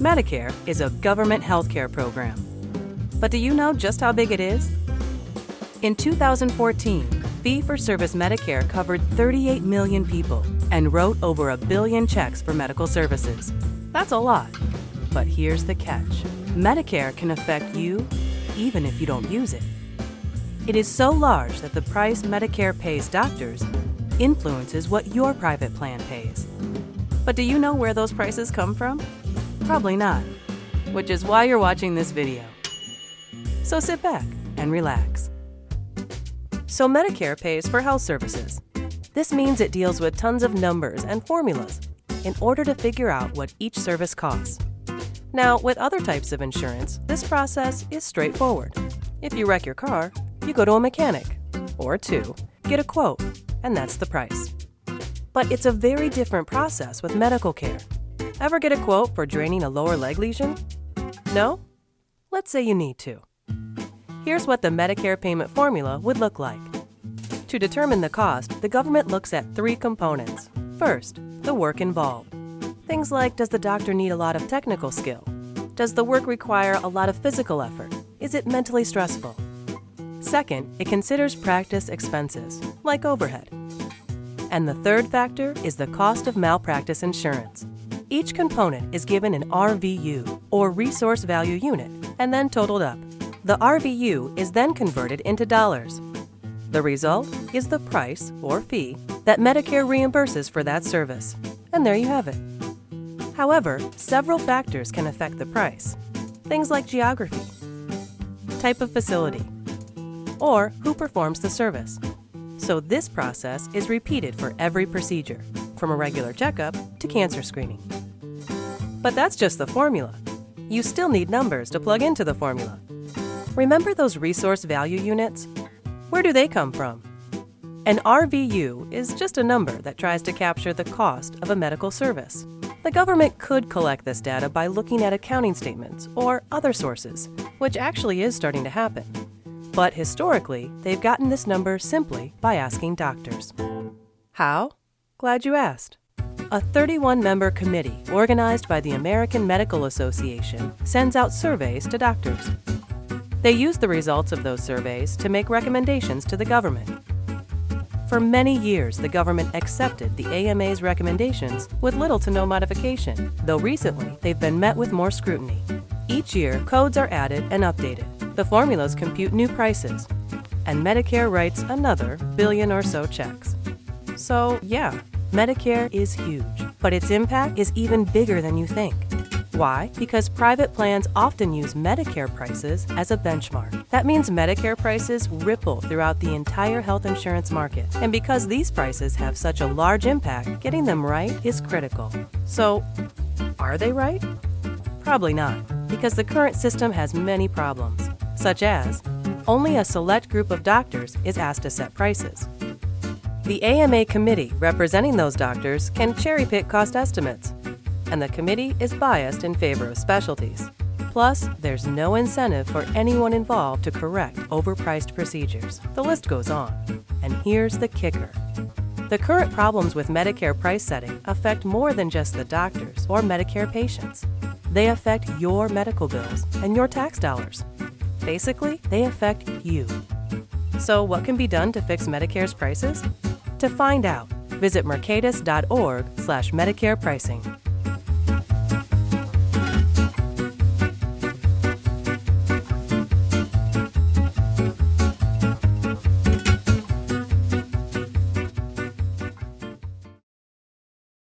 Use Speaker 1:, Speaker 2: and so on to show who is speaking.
Speaker 1: Medicare is a government healthcare program. But do you know just how big it is? In 2014, fee-for-service Medicare covered 38 million people and wrote over 1 billion checks for medical services. That's a lot. But here's the catch. Medicare can affect you even if you don't use it. It is so large that the price Medicare pays doctors influences what your private plan pays. But do you know where those prices come from? Probably not, which is why you're watching this video. So sit back and relax. So Medicare pays for health services. This means it deals with tons of numbers and formulas in order to figure out what each service costs. Now, with other types of insurance, this process is straightforward. If you wreck your car, you go to a mechanic, or two, get a quote, and that's the price. But it's a very different process with medical care. Ever get a quote for draining a lower leg lesion? No? Let's say you need to. Here's what the Medicare payment formula would look like. To determine the cost, the government looks at 3 components. First, the work involved. Things like, does the doctor need a lot of technical skill? Does the work require a lot of physical effort? Is it mentally stressful? Second, it considers practice expenses, like overhead. And the third factor is the cost of malpractice insurance. Each component is given an RVU, or Resource Value Unit, and then totaled up. The RVU is then converted into dollars. The result is the price, or fee, that Medicare reimburses for that service. And there you have it. However, several factors can affect the price. Things like geography, type of facility, or who performs the service. So this process is repeated for every procedure, from a regular checkup to cancer screening. But that's just the formula. You still need numbers to plug into the formula. Remember those resource value units? Where do they come from? An RVU is just a number that tries to capture the cost of a medical service. The government could collect this data by looking at accounting statements or other sources, which actually is starting to happen. But historically, they've gotten this number simply by asking doctors. How? Glad you asked. A 31-member committee organized by the American Medical Association sends out surveys to doctors. They use the results of those surveys to make recommendations to the government. For many years, the government accepted the AMA's recommendations with little to no modification, though recently they've been met with more scrutiny. Each year, codes are added and updated. The formulas compute new prices, and Medicare writes another billion or so checks. So, yeah, Medicare is huge, but its impact is even bigger than you think. Why? Because private plans often use Medicare prices as a benchmark. That means Medicare prices ripple throughout the entire health insurance market. And because these prices have such a large impact, getting them right is critical. So, are they right? Probably not, because the current system has many problems, such as only a select group of doctors is asked to set prices. The AMA committee representing those doctors can cherry-pick cost estimates, and the committee is biased in favor of specialties. Plus, there's no incentive for anyone involved to correct overpriced procedures. The list goes on. And here's the kicker. The current problems with Medicare price setting affect more than just the doctors or Medicare patients. They affect your medical bills and your tax dollars. Basically, they affect you. So what can be done to fix Medicare's prices? To find out, visit mercatus.org/Medicare pricing.